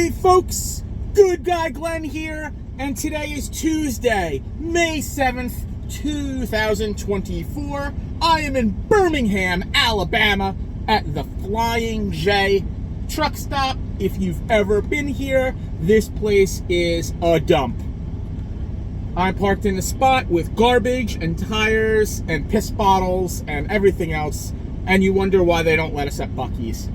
Hey folks, Good Guy Glenn here, and today is Tuesday, May 7th, 2024. I am in Birmingham, Alabama at the Flying J truck stop. If you've ever been here, this place is a dump. I'm parked in a spot with garbage and tires and piss bottles and everything else, and you wonder why they don't let us at Buc-ee's.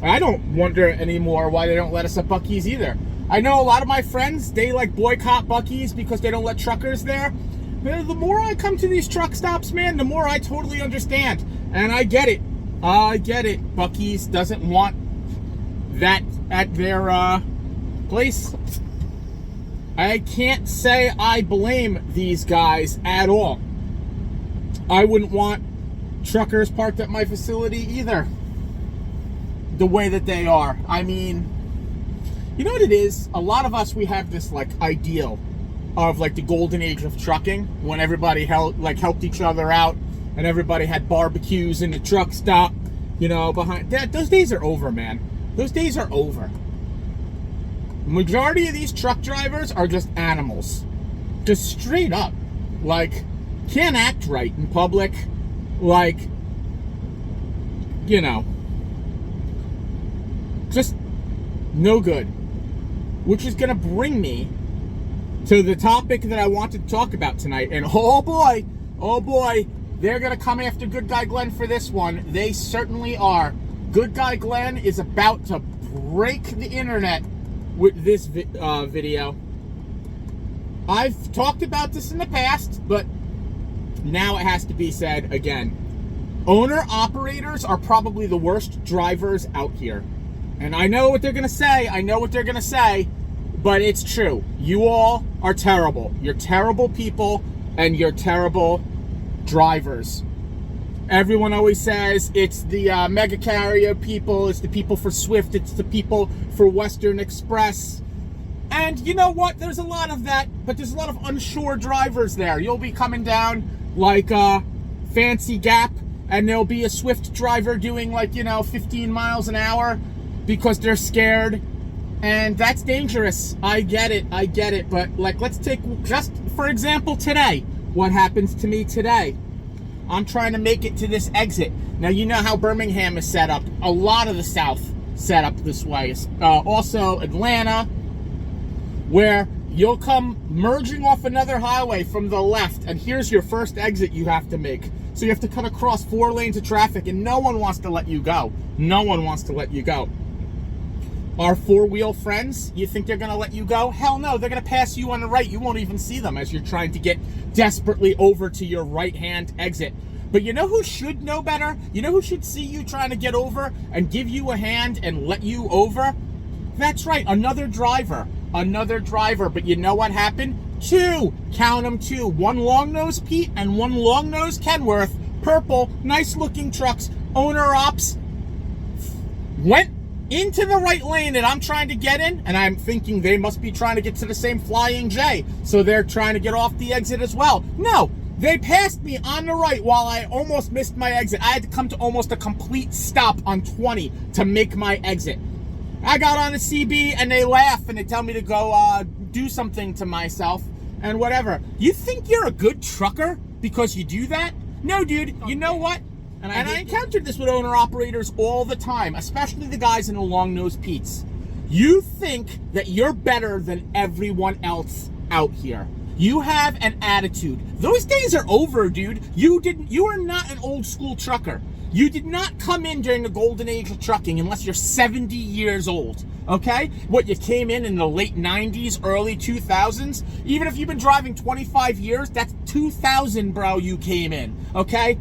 I don't wonder anymore why they don't let us at Buc-ee's either. I know a lot of my friends, they like boycott Buc-ee's because they don't let truckers there. But the more I come to these truck stops, man, the more I totally understand. And I get it. I get it. Buc-ee's doesn't want that at their place. I can't say I blame these guys at all. I wouldn't want truckers parked at my facility either, the way that they are. I mean, you know what it is? A lot of us, we have this like ideal of like the golden age of trucking, when everybody helped each other out and everybody had barbecues in the truck stop, you know, behind that. Those days are over, man. Those days are over. Majority of these truck drivers are just animals, just straight up, like, can't act right in public, like, you know, just no good. Which is gonna bring me to the topic that I wanted to talk about tonight. And oh boy, they're gonna come after Good Guy Glenn for this one. They certainly are. Good Guy Glenn is about to break the internet with this video. I've talked about this in the past, but now it has to be said again. Owner-operators are probably the worst drivers out here. And I know what they're going to say, but it's true. You all are terrible. You're terrible people, and you're terrible drivers. Everyone always says it's the mega carrier people, it's the people for Swift, it's the people for Western Express. And you know what? There's a lot of that, but there's a lot of unsure drivers there. You'll be coming down like Fancy Gap, and there'll be a Swift driver doing like, 15 miles an hour because they're scared. And that's dangerous. I get it. But like, let's take just for example today, what happens to me today. I'm trying to make it to this exit. Now, you know how Birmingham is set up. A lot of the South set up this way. Also Atlanta, where you'll come merging off another highway from the left, and here's your first exit you have to make. So you have to cut across 4 lanes of traffic, and no one wants to let you go. No one wants to let you go. Our four-wheel friends, you think they're going to let you go? Hell no, they're going to pass you on the right. You won't even see them as you're trying to get desperately over to your right-hand exit. But you know who should know better? You know who should see you trying to get over and give you a hand and let you over? That's right, another driver. But you know what happened? 2, count them 2. 1 long-nosed Pete and 1 long-nosed Kenworth. Purple, nice-looking trucks. Owner ops went into the right lane that I'm trying to get in, and I'm thinking they must be trying to get to the same Flying J, so they're trying to get off the exit as well. No, they passed me on the right while I almost missed my exit. I had to come to almost a complete stop on 20 to make my exit. I got on the CB and they laugh and they tell me to go do something to myself and whatever. You think you're a good trucker because you do that? No, dude, you know what? And I encountered this with owner-operators all the time, especially the guys in the long-nosed Pete's. You think that you're better than everyone else out here. You have an attitude. Those days are over, dude. You are not an old-school trucker. You did not come in during the golden age of trucking unless you're 70 years old, okay? What, you came in the late 90s, early 2000s? Even if you've been driving 25 years, that's 2000, bro, you came in, okay?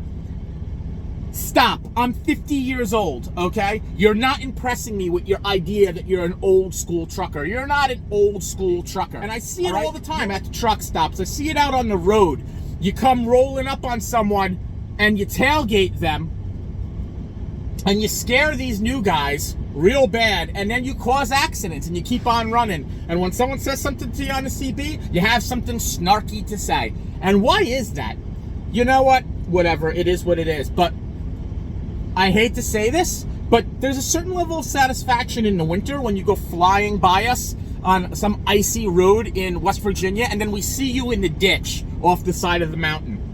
Stop. I'm 50 years old, okay? You're not impressing me with your idea that you're an old school trucker. You're not an old school trucker. And I see it all the time at the truck stops. I see it out on the road. You come rolling up on someone and you tailgate them and you scare these new guys real bad, and then you cause accidents and you keep on running. And when someone says something to you on the CB, you have something snarky to say. And why is that? You know what? Whatever. It is what it is. But I hate to say this, but there's a certain level of satisfaction in the winter when you go flying by us on some icy road in West Virginia, and then we see you in the ditch off the side of the mountain.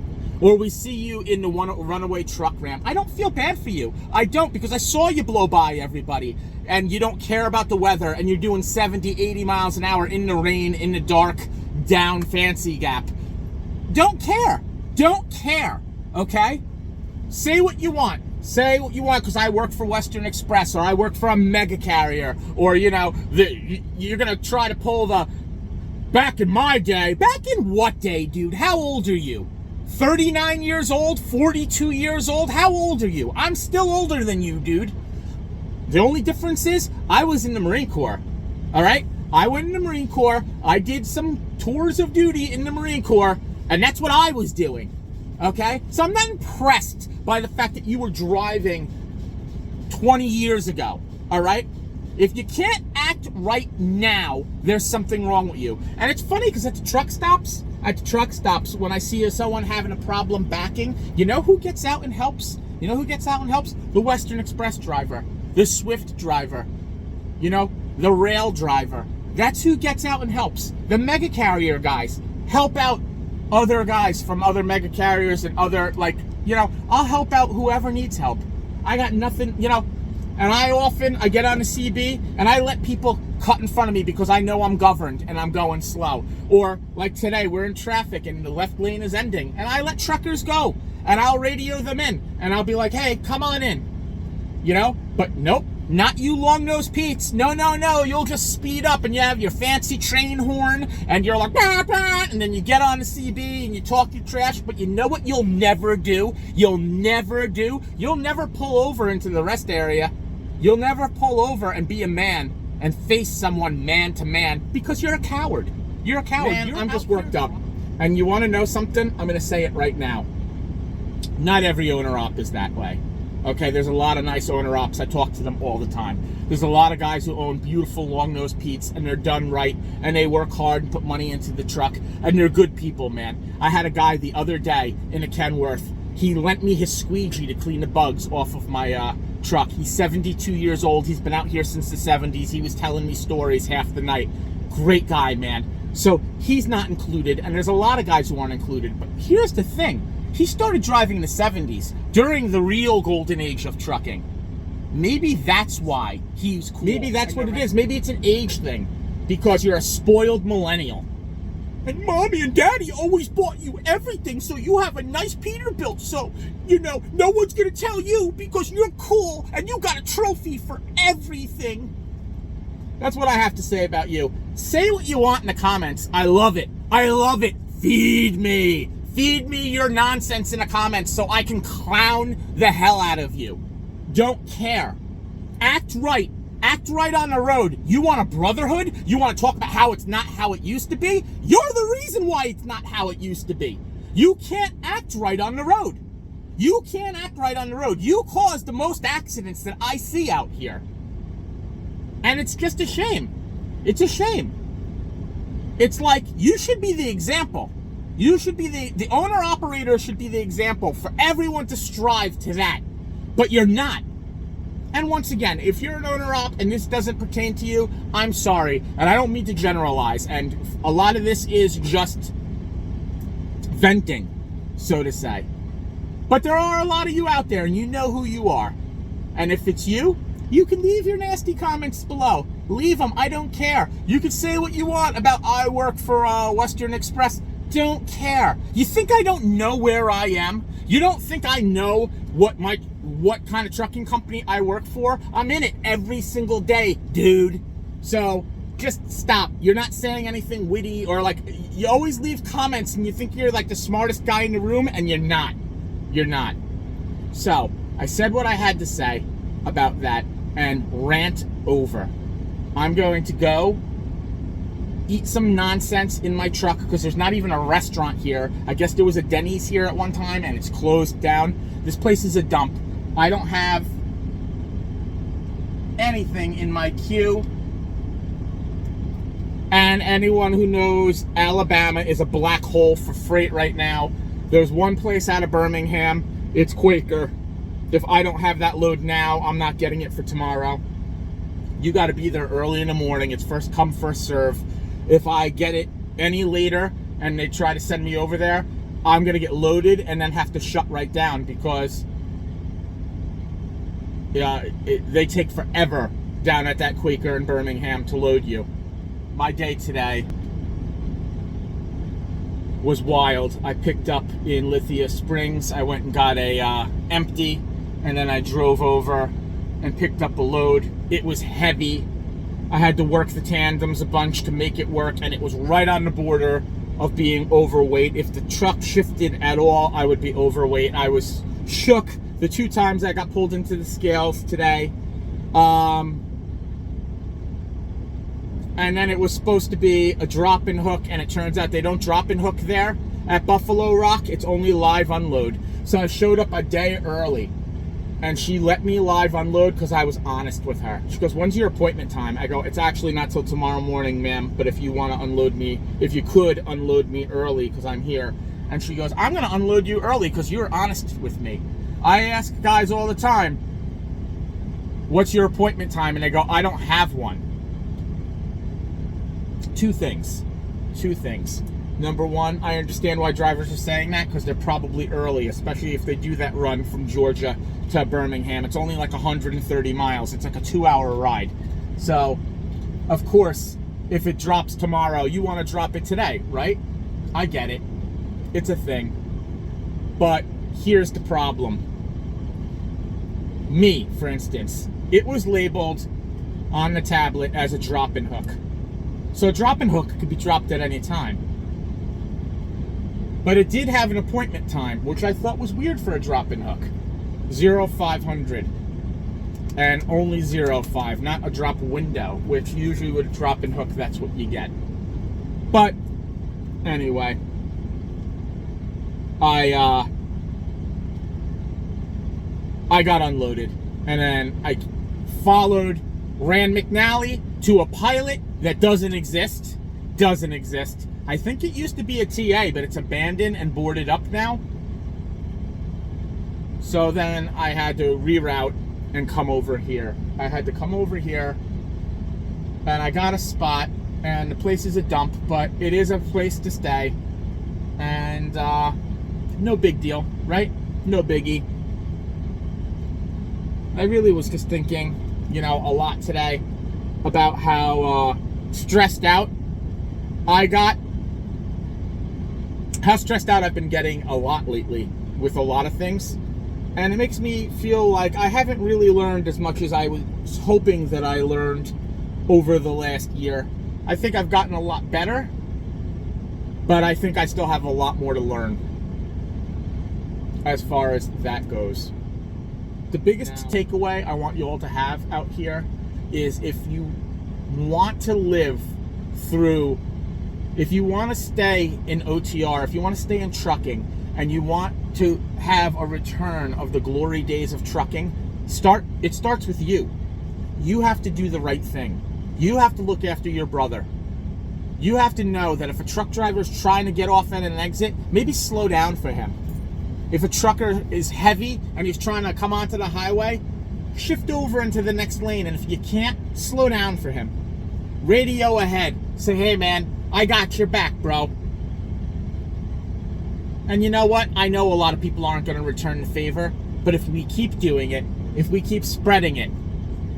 Or we see you in the runaway truck ramp. I don't feel bad for you. I don't, because I saw you blow by everybody, and you don't care about the weather, and you're doing 70, 80 miles an hour in the rain, in the dark, down Fancy Gap. Don't care. Don't care, okay? Say what you want. Say what you want, because I work for Western Express, or I work for a mega carrier, or, you know, you're going to try to pull the, back in my day. Back in what day, dude? How old are you? 39 years old? 42 years old? How old are you? I'm still older than you, dude. The only difference is I was in the Marine Corps, all right? I went in the Marine Corps. I did some tours of duty in the Marine Corps, and that's what I was doing, okay? So I'm not impressed by the fact that you were driving 20 years ago, all right? If you can't act right now, there's something wrong with you. And it's funny because at the truck stops, when I see someone having a problem backing, you know who gets out and helps? You know who gets out and helps? The Western Express driver, the Swift driver, you know, the rail driver. That's who gets out and helps. The mega carrier guys help out other guys from other mega carriers and other, like, you know, I'll help out whoever needs help. I got nothing, you know, and I get on the CB and I let people cut in front of me because I know I'm governed and I'm going slow. Or like today, we're in traffic and the left lane is ending and I let truckers go and I'll radio them in and I'll be like, hey, come on in, you know, but nope. Not you long-nosed Pete's. No. You'll just speed up and you have your fancy train horn and you're like, bah, bah, and then you get on the CB and you talk your trash. But you know what you'll never do? You'll never pull over into the rest area. You'll never pull over and be a man and face someone man to man because you're a coward. You're a coward. Man, I'm just worked up. And you want to know something? I'm going to say it right now. Not every owner-op is that way. Okay, there's a lot of nice owner-ops. I talk to them all the time. There's a lot of guys who own beautiful long-nosed Pete's, and they're done right, and they work hard and put money into the truck, and they're good people, man. I had a guy the other day in a Kenworth. He lent me his squeegee to clean the bugs off of my truck. He's 72 years old. He's been out here since the 70s. He was telling me stories half the night. Great guy, man. So he's not included, and there's a lot of guys who aren't included. But here's the thing. He started driving in the 70s, during the real golden age of trucking. Maybe that's why he's cool. Maybe that's what it is. Maybe it's an age thing, because you're a spoiled millennial. And mommy and daddy always bought you everything, so you have a nice Peterbilt, so, you know, no one's gonna tell you because you're cool and you got a trophy for everything. That's what I have to say about you. Say what you want in the comments. I love it. I love it. Feed me. Feed me your nonsense in the comments so I can clown the hell out of you. Don't care. Act right. Act right on the road. You want a brotherhood? You want to talk about how it's not how it used to be? You're the reason why it's not how it used to be. You can't act right on the road. You can't act right on the road. You cause the most accidents that I see out here. And it's just a shame. It's a shame. It's like you should be the example. You should be the owner-operator should be the example for everyone to strive to that. But you're not. And once again, if you're an owner-op and this doesn't pertain to you, I'm sorry. And I don't mean to generalize. And a lot of this is just venting, so to say. But there are a lot of you out there, and you know who you are. And if it's you, you can leave your nasty comments below. Leave them. I don't care. You can say what you want about I work for Western Express. Don't care. You think I don't know where I am? You don't think I know what kind of trucking company I work for? I'm in it every single day, dude. So just stop. You're not saying anything witty, or like, you always leave comments and you think you're like the smartest guy in the room, and you're not. You're not. So I said what I had to say about that and rant over. I'm going to go eat some nonsense in my truck because there's not even a restaurant here. I guess there was a Denny's here at one time and it's closed down. This place is a dump. I don't have anything in my queue. And anyone who knows, Alabama is a black hole for freight right now. There's one place out of Birmingham. It's Quaker. If I don't have that load now, I'm not getting it for tomorrow. You got to be there early in the morning. It's first come, first serve. If I get it any later and they try to send me over there, I'm going to get loaded and then have to shut right down because they take forever down at that Quaker in Birmingham to load you. My day today was wild. I picked up in Lithia Springs. I went and got a empty, and then I drove over and picked up a load. It was heavy. I had to work the tandems a bunch to make it work, and it was right on the border of being overweight. If the truck shifted at all, I would be overweight. I was shook the 2 times I got pulled into the scales today. And then it was supposed to be a drop-in hook, and it turns out they don't drop in hook there at Buffalo Rock. It's only live unload. So I showed up a day early, and she let me live unload because I was honest with her. She goes, "When's your appointment time?" I go, "It's actually not till tomorrow morning, ma'am, but if you want to unload me, if you could unload me early because I'm here." And she goes, "I'm going to unload you early because you're honest with me. I ask guys all the time, what's your appointment time?" And they go, "I don't have one." Two things. Number one, I understand why drivers are saying that because they're probably early, especially if they do that run from Georgia to Birmingham. It's only like 130 miles. It's like a 2-hour ride. So, of course, if it drops tomorrow, you want to drop it today, right? I get it. It's a thing. But here's the problem. Me, for instance, it was labeled on the tablet as a drop-in hook. So a drop-in hook could be dropped at any time. But it did have an appointment time, which I thought was weird for a drop-in hook. 0500. And only 05, not a drop window, which usually with a drop-in hook, that's what you get. But, anyway, I got unloaded. And then I followed Rand McNally to a pilot that doesn't exist. I think it used to be a TA, but it's abandoned and boarded up now. So then I had to reroute and come over here. And I got a spot, and the place is a dump, but it is a place to stay. And no big deal, right? No biggie. I really was just thinking, a lot today about how stressed out I got. How stressed out I've been getting a lot lately with a lot of things. And it makes me feel like I haven't really learned as much as I was hoping that I learned over the last year. I think I've gotten a lot better, but I think I still have a lot more to learn as far as that goes. The biggest takeaway I want you all to have out here is if you want to live through, if you want to stay in OTR, if you want to stay in trucking, and you want to have a return of the glory days of trucking, it starts with you. You have to do the right thing. You have to look after your brother. You have to know that if a truck driver is trying to get off at an exit, maybe slow down for him. If a trucker is heavy and he's trying to come onto the highway, shift over into the next lane, and if you can't, slow down for him. Radio ahead. Say, "Hey man, I got your back, bro." And you know what? I know a lot of people aren't going to return the favor, but if we keep doing it, if we keep spreading it,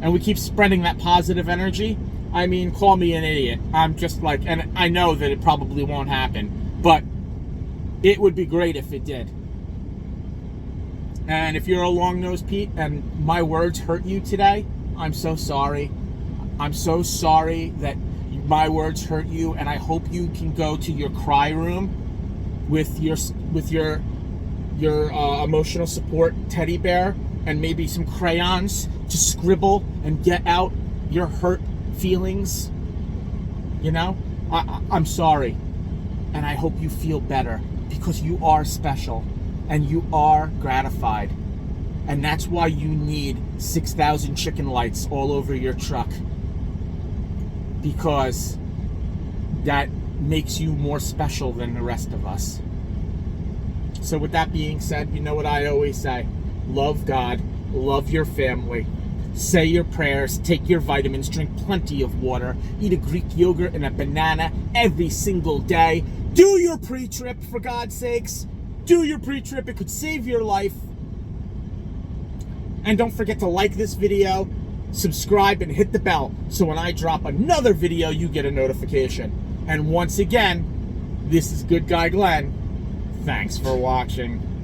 and we keep spreading that positive energy, I mean, call me an idiot. I'm just like, and I know that it probably won't happen, but it would be great if it did. And if you're a long-nosed Pete and my words hurt you today, I'm so sorry. I'm so sorry that my words hurt you, and I hope you can go to your cry room with your emotional support teddy bear and maybe some crayons to scribble and get out your hurt feelings. I'm sorry, and I hope you feel better because you are special and you are gratified, and that's why you need 6,000 chicken lights all over your truck, because that makes you more special than the rest of us. So with that being said, you know what I always say, love God, love your family, say your prayers, take your vitamins, drink plenty of water, eat a Greek yogurt and a banana every single day. Do your pre-trip, for God's sakes. Do your pre-trip. It could save your life. And don't forget to like this video, subscribe, and hit the bell so when I drop another video, you get a notification. And once again, this is Good Guy Glenn. Thanks for watching.